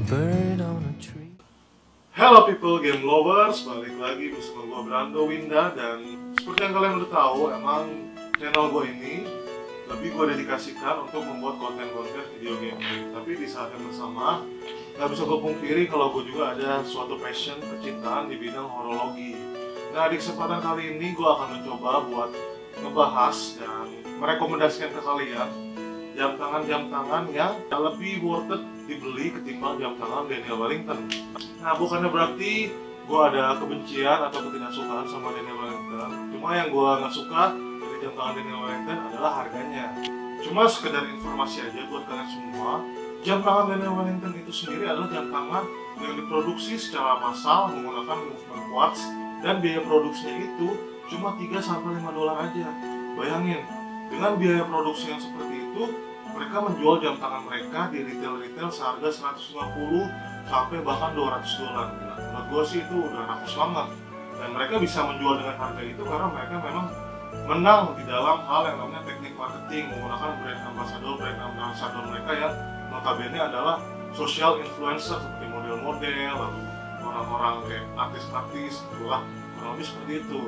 bird on a tree. Hello people game lovers, balik lagi bersama gue Brando Winda. Dan seperti yang kalian udah tahu, emang channel gue ini lebih gue dedikasikan untuk membuat konten-konten video game. Tapi di saat yang bersama, gak bisa gue pungkiri kalau gue juga ada suatu passion, kecintaan di bidang horologi. Nah, di kesempatan kali ini gue akan mencoba buat ngebahas dan merekomendasikan ke kalian jam tangan yang lebih worth it dibeli ketimbang jam tangan Daniel Wellington. Nah, bukannya berarti gue ada kebencian atau ketidaksukaan sama Daniel Wellington. Cuma yang gue nggak suka dari jam tangan Daniel Wellington adalah harganya. Cuma sekedar informasi aja buat kalian semua, jam tangan Daniel Wellington itu sendiri adalah jam tangan yang diproduksi secara massal menggunakan movement quartz, dan biaya produksinya itu cuma 3-5 dolar aja. Bayangin, dengan biaya produksi yang seperti itu, mereka menjual jam tangan mereka di retail seharga 150 sampai bahkan 200 dolar. Nah, menurut gue sih itu udah rakus banget. Dan mereka bisa menjual dengan harga itu karena mereka memang menang di dalam hal yang namanya teknik marketing, menggunakan brand ambassador mereka yang notabene adalah social influencer seperti model-model, lalu orang-orang kayak artis-artis, itulah kurang lebih seperti itu.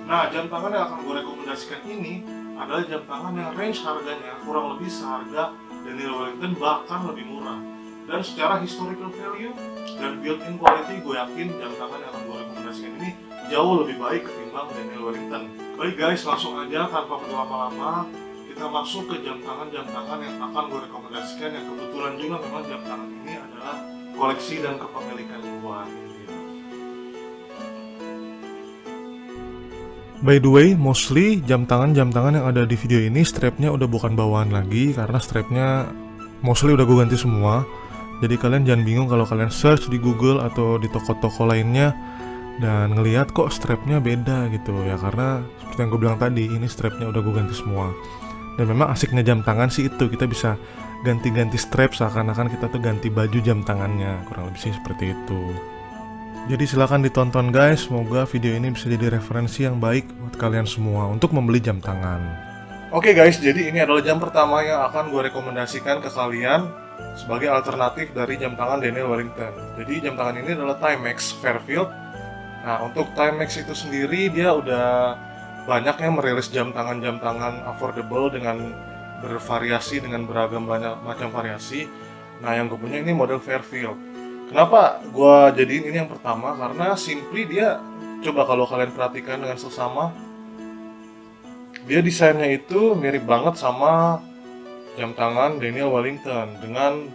Nah, jam tangan yang akan gue rekomendasikan ini adalah jam tangan yang range harganya kurang lebih seharga Daniel Wellington, bahkan lebih murah. Dan secara historical value dan built-in quality, gue yakin jam tangan yang akan gue rekomendasikan ini jauh lebih baik ketimbang Daniel Wellington. Baik guys, langsung aja tanpa berlama-lama kita masuk ke jam tangan yang akan gue rekomendasikan, yang kebetulan juga memang jam tangan ini adalah koleksi dan kepemilikan gue. By the way, mostly jam tangan yang ada di video ini strapnya udah bukan bawaan lagi, karena strapnya mostly udah gue ganti semua. Jadi kalian jangan bingung kalau kalian search di Google atau di toko-toko lainnya dan ngelihat kok strapnya beda gitu ya, karena seperti yang gue bilang tadi, ini strapnya udah gue ganti semua. Dan memang asiknya jam tangan sih itu, kita bisa ganti-ganti strap seakan-akan kita tuh ganti baju jam tangannya, kurang lebih sih seperti itu. Jadi silahkan ditonton guys, semoga video ini bisa jadi referensi yang baik buat kalian semua untuk membeli jam tangan. Oke guys, jadi ini adalah jam pertama yang akan gue rekomendasikan ke kalian sebagai alternatif dari jam tangan Daniel Wellington. Jadi jam tangan ini adalah Timex Fairfield. Nah, untuk Timex itu sendiri dia udah banyak yang merilis jam tangan affordable dengan bervariasi, dengan beragam banyak macam variasi. Nah, yang gue punya ini model Fairfield. Kenapa gue jadiin ini yang pertama? Karena simply dia, coba kalau kalian perhatikan dengan sesama, dia desainnya itu mirip banget sama jam tangan Daniel Wellington dengan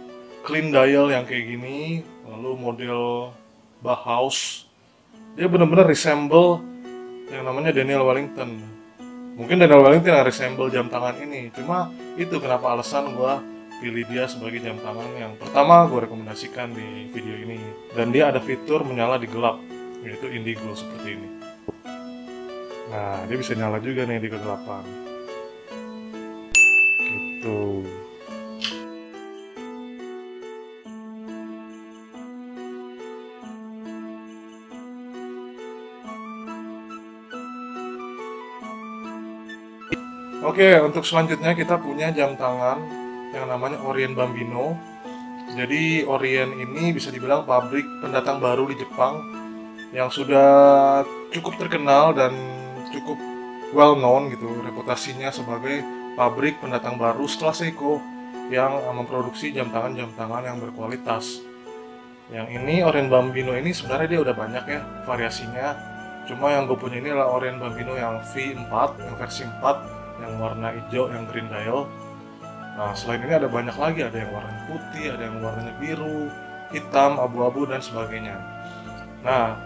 clean dial yang kayak gini, lalu model Bauhaus. Dia benar-benar resemble yang namanya Daniel Wellington. Mungkin Daniel Wellington yang resemble jam tangan ini, cuma itu kenapa alasan gue pilih dia sebagai jam tangan yang pertama gue rekomendasikan di video ini. Dan dia ada fitur menyala di gelap, yaitu indigo seperti ini. Nah, dia bisa nyala juga nih di kegelapan gitu. Oke, untuk selanjutnya kita punya jam tangan yang namanya Orient Bambino. Jadi Orient ini bisa dibilang pabrik pendatang baru di Jepang yang sudah cukup terkenal dan cukup well known gitu, reputasinya sebagai pabrik pendatang baru setelah Seiko yang memproduksi jam tangan yang berkualitas. Yang ini Orient Bambino ini sebenarnya dia udah banyak ya variasinya. Cuma yang gue punya ini adalah Orient Bambino yang V4, yang versi 4, yang warna hijau, yang green dial. Nah, selain ini ada banyak lagi, ada yang warnanya putih, ada yang warnanya biru, hitam, abu-abu, dan sebagainya. Nah,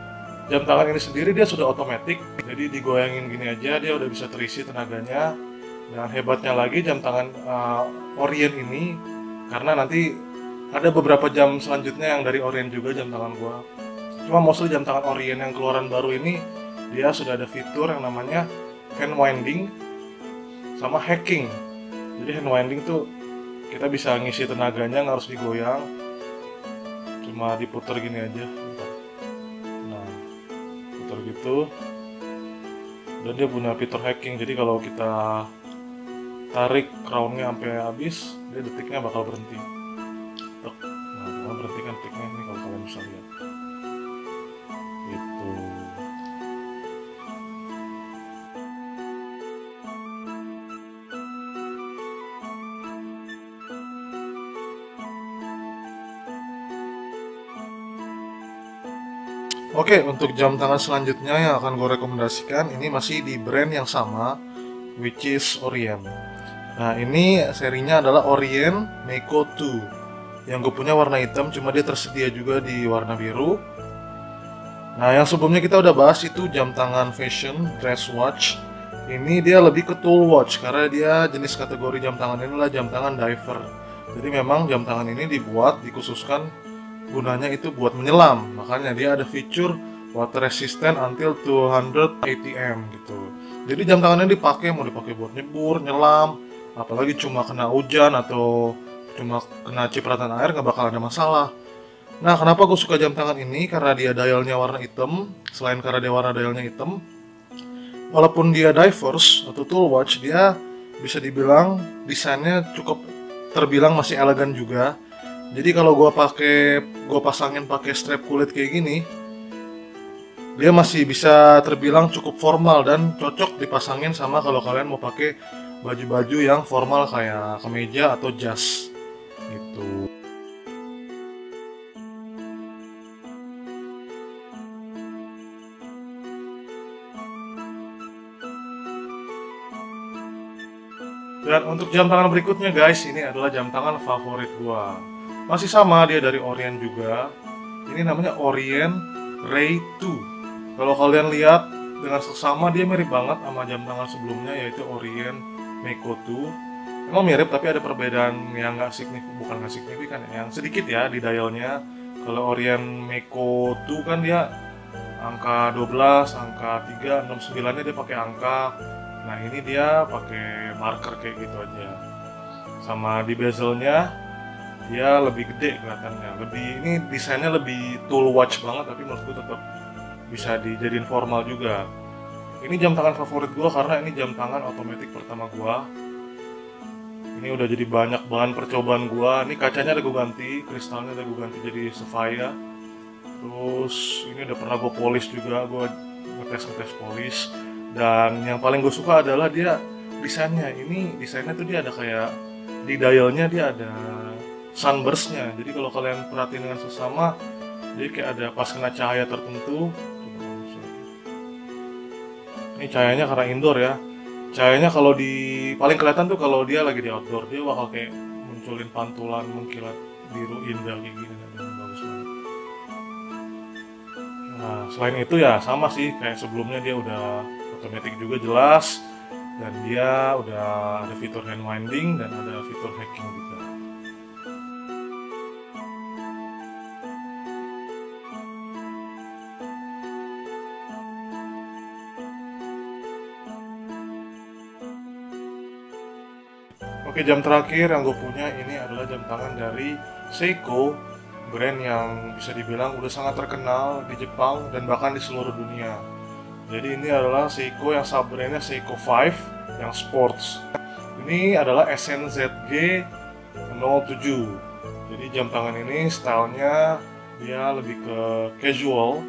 jam tangan ini sendiri dia sudah otomatis, jadi digoyangin gini aja dia udah bisa terisi tenaganya. Dan hebatnya lagi jam tangan Orient ini, karena nanti ada beberapa jam selanjutnya yang dari Orient juga jam tangan gua. Cuma mostly jam tangan Orient yang keluaran baru ini, dia sudah ada fitur yang namanya hand winding sama hacking. Jadi hand winding tuh kita bisa ngisi tenaganya, nggak harus digoyang, cuma diputar gini aja. Nah, putar gitu. Dan dia punya fitur hacking, jadi kalau kita tarik crownnya sampai habis, dia detiknya bakal berhenti. Nah, berhenti kan detiknya. Oke, untuk jam tangan selanjutnya yang akan gue rekomendasikan ini masih di brand yang sama, which is Orient. Nah, ini serinya adalah Orient Meiko 2. Yang gue punya warna hitam, cuma dia tersedia juga di warna biru. Nah, yang sebelumnya kita udah bahas itu jam tangan fashion, dress watch. Ini dia lebih ke tool watch karena dia jenis kategori jam tangan ini adalah jam tangan diver. Jadi memang jam tangan ini dikhususkan gunanya itu buat menyelam. Makanya dia ada fitur water resistant until 200 atm gitu. Jadi jam tangan ini mau dipakai buat nyebur, nyelam, apalagi cuma kena hujan atau cuma kena cipratan air nggak bakal ada masalah. Nah, kenapa gue suka jam tangan ini? Karena dia dialnya warna hitam. Selain karena dia warna dialnya hitam, walaupun dia divers atau tool watch, dia bisa dibilang desainnya cukup terbilang masih elegan juga. Jadi kalau gue pasangin pakai strap kulit kayak gini, dia masih bisa terbilang cukup formal dan cocok dipasangin sama kalau kalian mau pakai baju-baju yang formal kayak kemeja atau jas gitu. Dan untuk jam tangan berikutnya guys, ini adalah jam tangan favorit gua. Masih sama, dia dari Orient juga. Ini namanya Orient Ray 2. Kalau kalian lihat dengan seksama, dia mirip banget sama jam tangan sebelumnya, yaitu Orient Meiko 2. Emang mirip, tapi ada perbedaan yang bukan nggak signifikan, yang sedikit ya di dialnya. Kalau Orient Meiko 2 kan dia angka 12, angka 3, 6, 9-nya dia pakai angka. Nah, ini dia pakai marker kayak gitu aja. Sama di bezelnya dia lebih gede kelihatannya. Ini desainnya lebih tool watch banget, tapi menurut gue tetap bisa dijadiin formal juga. Ini jam tangan favorit gue karena ini jam tangan otomatis pertama gue. Ini udah jadi banyak bahan percobaan gue. Ini kacanya ada gue ganti, kristalnya ada gue ganti jadi sapphire. Terus ini udah pernah gue polish juga, gue ngetes polish. Dan yang paling gue suka adalah dia desainnya. Ini desainnya tuh dia ada kayak di dialnya dia ada sunburstnya. Jadi kalau kalian perhatiin dengan sesama, dia kayak ada pas kena cahaya tertentu. Ini cahayanya karena indoor ya. Cahayanya kalau paling kelihatan tuh kalau dia lagi di outdoor, dia bakal kayak munculin pantulan mengkilat biru indah kayak gini. Bagus banget. Nah, selain itu ya sama sih kayak sebelumnya, dia udah otomatis juga jelas, dan dia udah ada fitur hand winding dan ada fitur hacking juga. Oke, jam terakhir yang gue punya ini adalah jam tangan dari Seiko, brand yang bisa dibilang udah sangat terkenal di Jepang dan bahkan di seluruh dunia. Jadi ini adalah Seiko yang sub-brandnya Seiko 5 yang sports. Ini adalah SNZG 07. Jadi jam tangan ini stylenya dia lebih ke casual.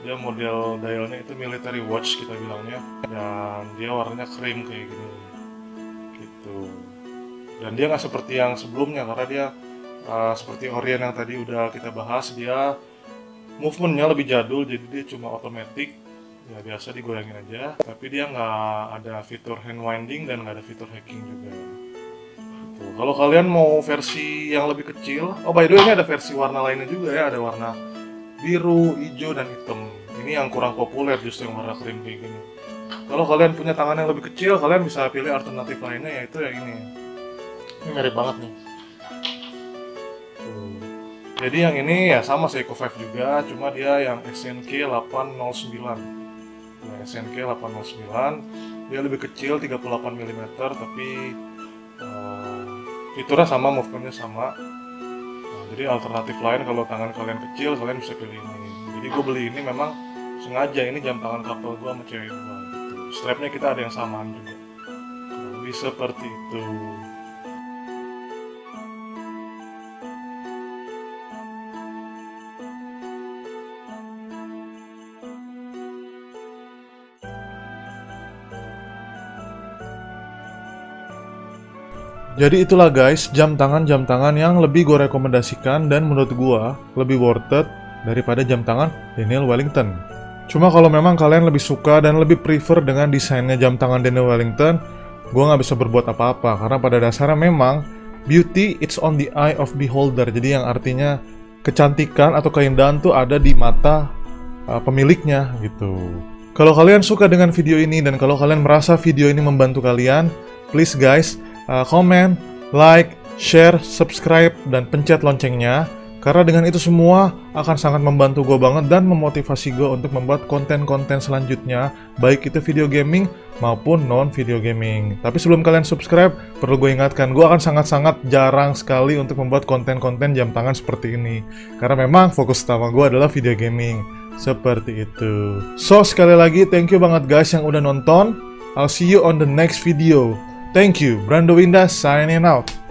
Dia model dialnya itu military watch kita bilangnya. Dan dia warnanya krim kayak gini. Gitu. Dan dia nggak seperti yang sebelumnya karena dia seperti Orient yang tadi udah kita bahas, dia movementnya lebih jadul, jadi dia cuma otomatis. Ya biasa digoyangin aja, tapi dia nggak ada fitur hand winding dan nggak ada fitur hacking juga. Gitu. Kalau kalian mau versi yang lebih kecil, oh by the way ini ada versi warna lainnya juga ya, ada warna biru, hijau, dan hitam. Ini yang kurang populer justru yang warna krim kayak gini. Kalau kalian punya tangan yang lebih kecil, kalian bisa pilih alternatif lainnya, yaitu yang ini. Ini mirip banget nih. Tuh. Jadi yang ini ya sama Seiko 5 juga, cuma dia yang SNK 809. Nah, SNK 809 dia lebih kecil 38 mm, tapi fiturnya sama, movementnya sama. Nah, jadi alternatif lain kalau tangan kalian kecil, kalian bisa pilih ini. Jadi gue beli ini memang sengaja, ini jam tangan couple gue sama cewek gue gitu. Strapnya kita ada yang samaan juga. Lebih seperti itu. Jadi itulah guys, jam tangan yang lebih gue rekomendasikan dan menurut gue lebih worth it daripada jam tangan Daniel Wellington. Cuma kalau memang kalian lebih suka dan lebih prefer dengan desainnya jam tangan Daniel Wellington, gue nggak bisa berbuat apa-apa, karena pada dasarnya memang beauty it's on the eye of beholder. Jadi yang artinya kecantikan atau keindahan tuh ada di mata pemiliknya gitu. Kalau kalian suka dengan video ini dan kalau kalian merasa video ini membantu kalian, please guys, comment, like, share, subscribe, dan pencet loncengnya. Karena dengan itu semua akan sangat membantu gue banget dan memotivasi gue untuk membuat konten-konten selanjutnya, baik itu video gaming maupun non-video gaming. Tapi sebelum kalian subscribe, perlu gue ingatkan, gue akan sangat-sangat jarang sekali untuk membuat konten-konten jam tangan seperti ini. Karena memang fokus utama gue adalah video gaming. Seperti itu. So, sekali lagi, thank you banget guys yang udah nonton. I'll see you on the next video. Thank you. Brando Winda signing out.